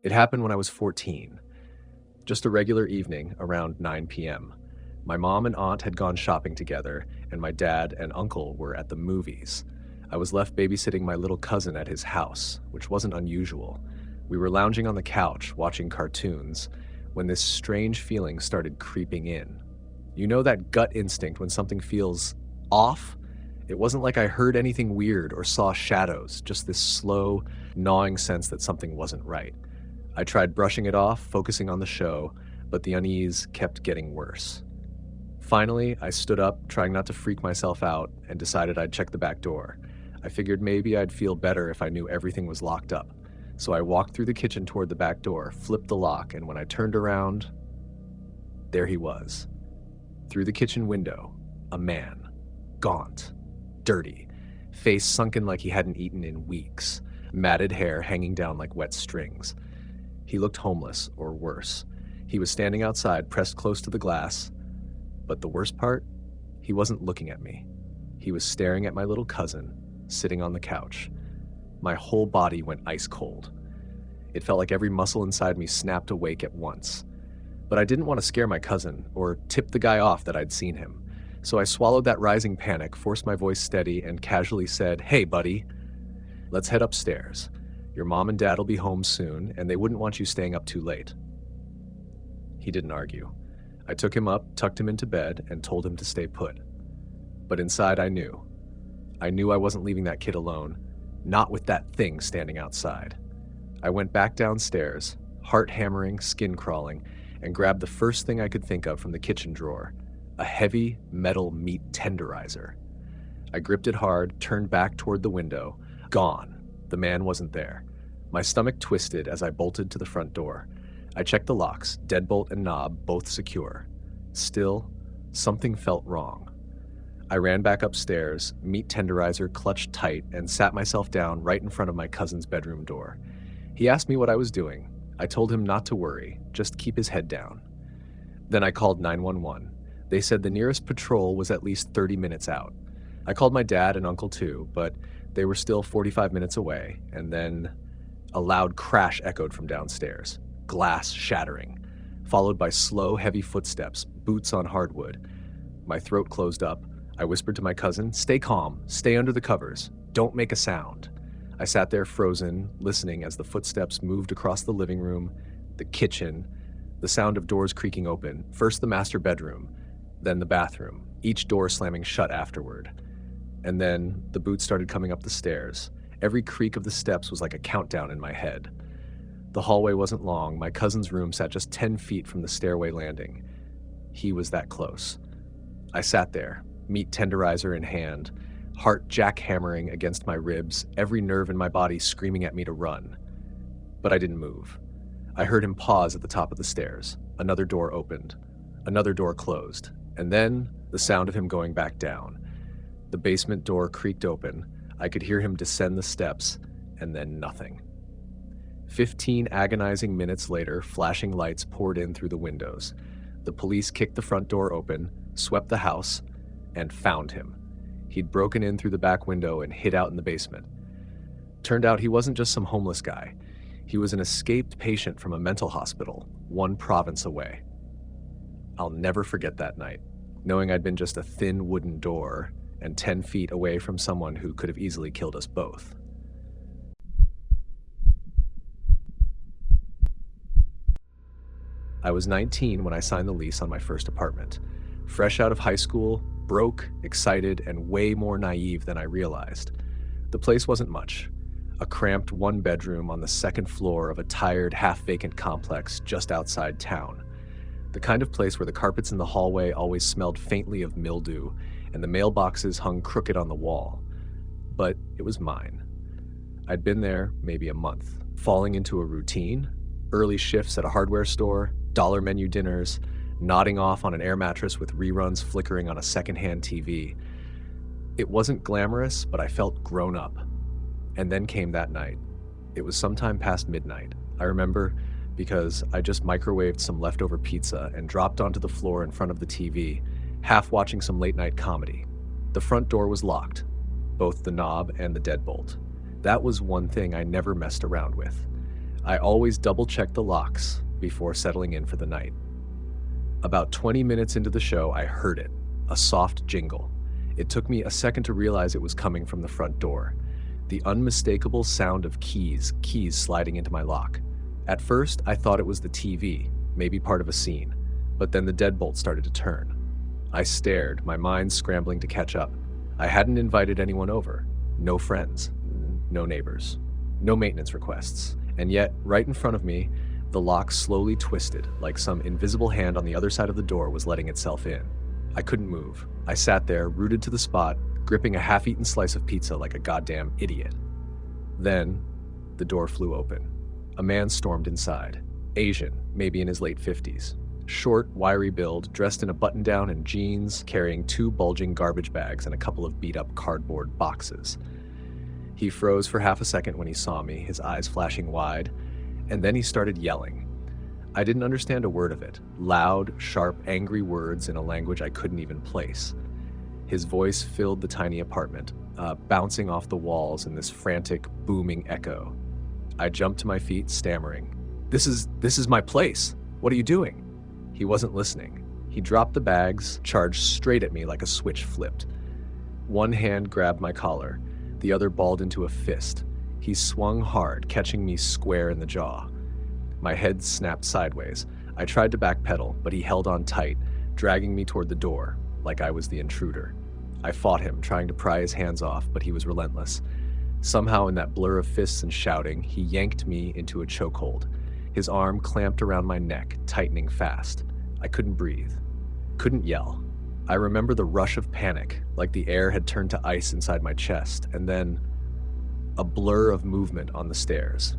It happened when I was 14, just a regular evening around 9 p.m. My mom and aunt had gone shopping together, and my dad and uncle were at the movies. I was left babysitting my little cousin at his house, which wasn't unusual. We were lounging on the couch, watching cartoons, when this strange feeling started creeping in. You know that gut instinct when something feels off? It wasn't like I heard anything weird or saw shadows, just this slow, gnawing sense that something wasn't right. I tried brushing it off, focusing on the show, but the unease kept getting worse. Finally, I stood up, trying not to freak myself out, and decided I'd check the back door. I figured maybe I'd feel better if I knew everything was locked up. So I walked through the kitchen toward the back door, flipped the lock, and when I turned around, there he was. Through the kitchen window, a man. Gaunt. Dirty. Face sunken like he hadn't eaten in weeks. Matted hair hanging down like wet strings. He looked homeless, or worse. He was standing outside, pressed close to the glass. But the worst part? He wasn't looking at me. He was staring at my little cousin, sitting on the couch. My whole body went ice cold. It felt like every muscle inside me snapped awake at once. But I didn't want to scare my cousin, or tip the guy off that I'd seen him. So I swallowed that rising panic, forced my voice steady, and casually said, "Hey, buddy, let's head upstairs. Your mom and dad will be home soon, and they wouldn't want you staying up too late." He didn't argue. I took him up, tucked him into bed, and told him to stay put. But inside I knew. I knew I wasn't leaving that kid alone, not with that thing standing outside. I went back downstairs, heart hammering, skin crawling, and grabbed the first thing I could think of from the kitchen drawer, a heavy metal meat tenderizer. I gripped it hard, turned back toward the window. Gone. The man wasn't there. My stomach twisted as I bolted to the front door. I checked the locks, deadbolt and knob, both secure. Still, something felt wrong. I ran back upstairs, meat tenderizer clutched tight, and sat myself down right in front of my cousin's bedroom door. He asked me what I was doing. I told him not to worry, just keep his head down. Then I called 911. They said the nearest patrol was at least 30 minutes out. I called my dad and uncle too, but they were still 45 minutes away, and then a loud crash echoed from downstairs, glass shattering, followed by slow, heavy footsteps, boots on hardwood. My throat closed up. I whispered to my cousin, "Stay calm, stay under the covers, don't make a sound." I sat there frozen, listening as the footsteps moved across the living room, the kitchen, the sound of doors creaking open, first the master bedroom, then the bathroom, each door slamming shut afterward. And then the boots started coming up the stairs. Every creak of the steps was like a countdown in my head. The hallway wasn't long. My cousin's room sat just 10 feet from the stairway landing. He was that close. I sat there, meat tenderizer in hand, heart jackhammering against my ribs, every nerve in my body screaming at me to run. But I didn't move. I heard him pause at the top of the stairs. Another door opened. Another door closed. And then the sound of him going back down. The basement door creaked open. I could hear him descend the steps, and then nothing. 15 agonizing minutes later, flashing lights poured in through the windows. The police kicked the front door open, swept the house, and found him. He'd broken in through the back window and hid out in the basement. Turned out he wasn't just some homeless guy. He was an escaped patient from a mental hospital, one province away. I'll never forget that night, knowing I'd been just a thin wooden door and 10 feet away from someone who could have easily killed us both. I was 19 when I signed the lease on my first apartment. Fresh out of high school, broke, excited, and way more naive than I realized. The place wasn't much. A cramped one-bedroom on the second floor of a tired, half-vacant complex just outside town. The kind of place where the carpets in the hallway always smelled faintly of mildew, and the mailboxes hung crooked on the wall. But it was mine. I'd been there maybe a month, falling into a routine, early shifts at a hardware store, dollar menu dinners, nodding off on an air mattress with reruns flickering on a secondhand TV. It wasn't glamorous, but I felt grown up. And then came that night. It was sometime past midnight. I remember because I just microwaved some leftover pizza and dropped onto the floor in front of the TV, half watching some late-night comedy. The front door was locked, both the knob and the deadbolt. That was one thing I never messed around with. I always double-checked the locks before settling in for the night. About 20 minutes into the show, I heard it, a soft jingle. It took me a second to realize it was coming from the front door. The unmistakable sound of keys sliding into my lock. At first, I thought it was the TV, maybe part of a scene, but then the deadbolt started to turn. I stared, my mind scrambling to catch up. I hadn't invited anyone over. No friends, no neighbors, no maintenance requests. And yet, right in front of me, the lock slowly twisted, like some invisible hand on the other side of the door was letting itself in. I couldn't move. I sat there, rooted to the spot, gripping a half-eaten slice of pizza like a goddamn idiot. Then, the door flew open. A man stormed inside. Asian, maybe in his late 50s. Short, wiry build, dressed in a button-down and jeans, carrying 2 bulging garbage bags and a couple of beat-up cardboard boxes. He froze for half a second when he saw me, his eyes flashing wide, and then he started yelling. I didn't understand a word of it. Loud, sharp, angry words in a language I couldn't even place. His voice filled the tiny apartment, bouncing off the walls in this frantic, booming echo. I jumped to my feet, stammering. This is my place. What are you doing?" He wasn't listening. He dropped the bags, charged straight at me like a switch flipped. One hand grabbed my collar, the other balled into a fist. He swung hard, catching me square in the jaw. My head snapped sideways. I tried to backpedal, but he held on tight, dragging me toward the door, like I was the intruder. I fought him, trying to pry his hands off, but he was relentless. Somehow, in that blur of fists and shouting, he yanked me into a chokehold. His arm clamped around my neck, tightening fast. I couldn't breathe, couldn't yell. I remember the rush of panic, like the air had turned to ice inside my chest, and then a blur of movement on the stairs.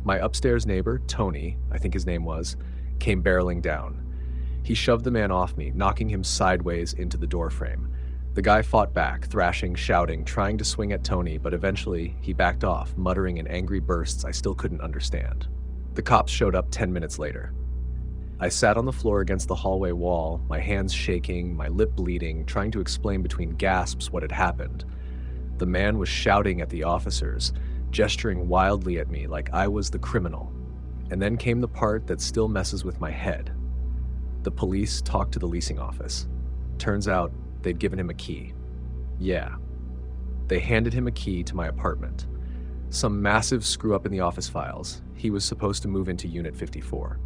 My upstairs neighbor, Tony, I think his name was, came barreling down. He shoved the man off me, knocking him sideways into the doorframe. The guy fought back, thrashing, shouting, trying to swing at Tony, but eventually he backed off, muttering in angry bursts I still couldn't understand. The cops showed up 10 minutes later. I sat on the floor against the hallway wall, my hands shaking, my lip bleeding, trying to explain between gasps what had happened. The man was shouting at the officers, gesturing wildly at me like I was the criminal. And then came the part that still messes with my head. The police talked to the leasing office. Turns out they'd given him a key. Yeah. They handed him a key to my apartment. Some massive screw-up in the office files. He was supposed to move into Unit 54.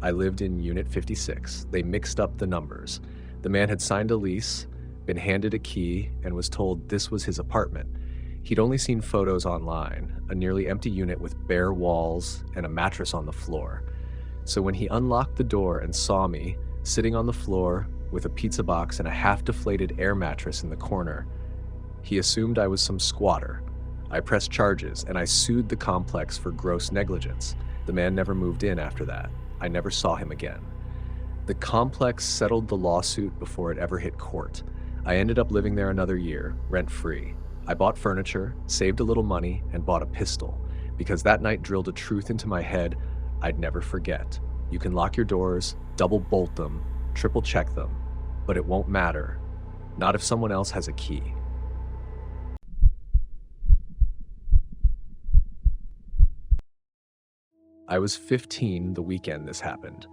I lived in Unit 56. They mixed up the numbers. The man had signed a lease, been handed a key, and was told this was his apartment. He'd only seen photos online, a nearly empty unit with bare walls and a mattress on the floor. So when he unlocked the door and saw me, sitting on the floor with a pizza box and a half-deflated air mattress in the corner, he assumed I was some squatter. I pressed charges, and I sued the complex for gross negligence. The man never moved in after that. I never saw him again. The complex settled the lawsuit before it ever hit court. I ended up living there another year, rent-free. I bought furniture, saved a little money, and bought a pistol, because that night drilled a truth into my head I'd never forget. You can lock your doors, double bolt them, triple check them, but it won't matter. Not if someone else has a key. I was 15 the weekend this happened.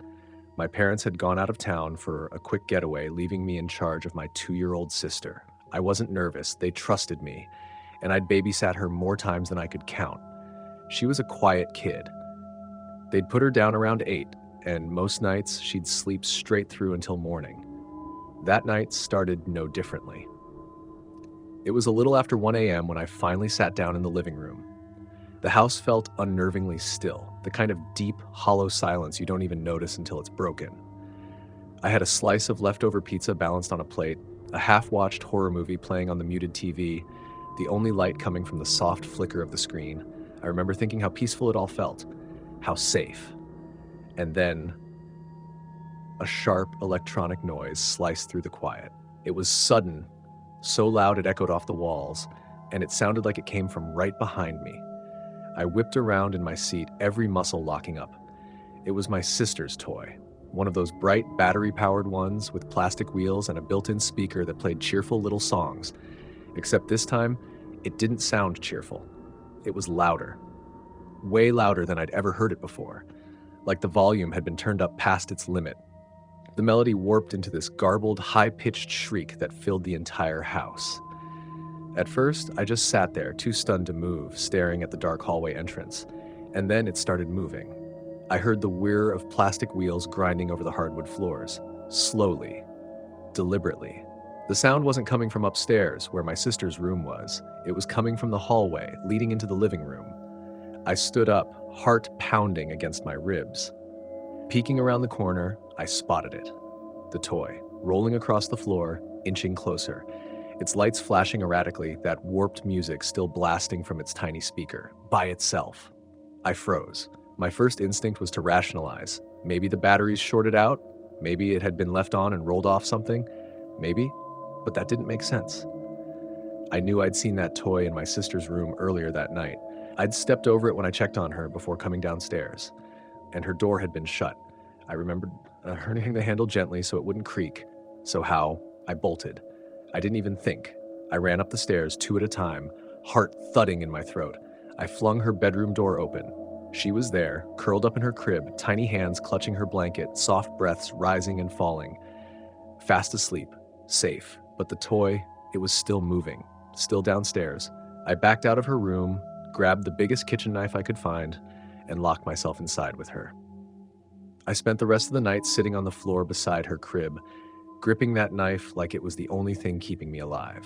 My parents had gone out of town for a quick getaway, leaving me in charge of my 2-year-old sister. I wasn't nervous, they trusted me, and I'd babysat her more times than I could count. She was a quiet kid. They'd put her down around 8, and most nights she'd sleep straight through until morning. That night started no differently. It was a little after 1 a.m. when I finally sat down in the living room. The house felt unnervingly still, the kind of deep, hollow silence you don't even notice until it's broken. I had a slice of leftover pizza balanced on a plate, a half-watched horror movie playing on the muted TV, the only light coming from the soft flicker of the screen. I remember thinking how peaceful it all felt, how safe. And then, a sharp electronic noise sliced through the quiet. It was sudden, so loud it echoed off the walls, and it sounded like it came from right behind me. I whipped around in my seat, every muscle locking up. It was my sister's toy, one of those bright battery-powered ones with plastic wheels and a built-in speaker that played cheerful little songs. Except this time, it didn't sound cheerful. It was louder. way louder than I'd ever heard it before, like the volume had been turned up past its limit. The melody warped into this garbled, high-pitched shriek that filled the entire house. At first, I just sat there, too stunned to move, staring at the dark hallway entrance, and then it started moving. I heard the whir of plastic wheels grinding over the hardwood floors, slowly, deliberately. The sound wasn't coming from upstairs, where my sister's room was. It was coming from the hallway, leading into the living room. I stood up, heart pounding against my ribs. Peeking around the corner, I spotted it. The toy, rolling across the floor, inching closer. Its lights flashing erratically, that warped music still blasting from its tiny speaker, by itself. I froze. My first instinct was to rationalize. Maybe the batteries shorted out. Maybe it had been left on and rolled off something. Maybe. But that didn't make sense. I knew I'd seen that toy in my sister's room earlier that night. I'd stepped over it when I checked on her before coming downstairs, and her door had been shut. I remembered turning the handle gently so it wouldn't creak. So how? I bolted. I didn't even think. I ran up the stairs 2 at a time, heart thudding in my throat. I flung her bedroom door open. She was there, curled up in her crib, tiny hands clutching her blanket, soft breaths rising and falling. Fast asleep, safe. But the toy, it was still moving, still downstairs. I backed out of her room, grabbed the biggest kitchen knife I could find, and locked myself inside with her. I spent the rest of the night sitting on the floor beside her crib, gripping that knife like it was the only thing keeping me alive.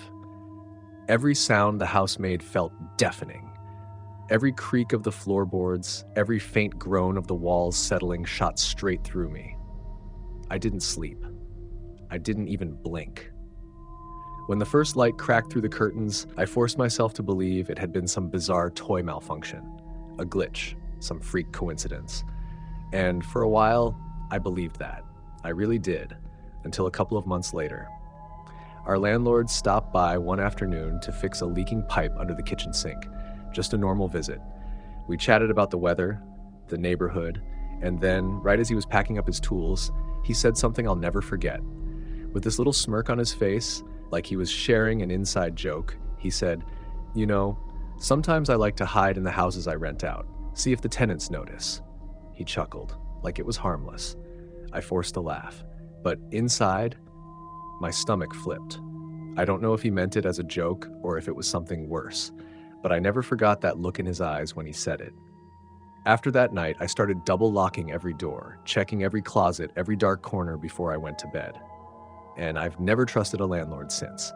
Every sound the house made felt deafening. Every creak of the floorboards, every faint groan of the walls settling shot straight through me. I didn't sleep. I didn't even blink. When the first light cracked through the curtains, I forced myself to believe it had been some bizarre toy malfunction, a glitch, some freak coincidence. And for a while, I believed that. I really did, until a couple of months later. Our landlord stopped by one afternoon to fix a leaking pipe under the kitchen sink, just a normal visit. We chatted about the weather, the neighborhood, and then, right as he was packing up his tools, he said something I'll never forget. With this little smirk on his face, like he was sharing an inside joke, he said, "You know, sometimes I like to hide in the houses I rent out, see if the tenants notice." He chuckled, like it was harmless. I forced a laugh, but inside, my stomach flipped. I don't know if he meant it as a joke or if it was something worse, but I never forgot that look in his eyes when he said it. After that night, I started double locking every door, checking every closet, every dark corner before I went to bed. And I've never trusted a landlord since.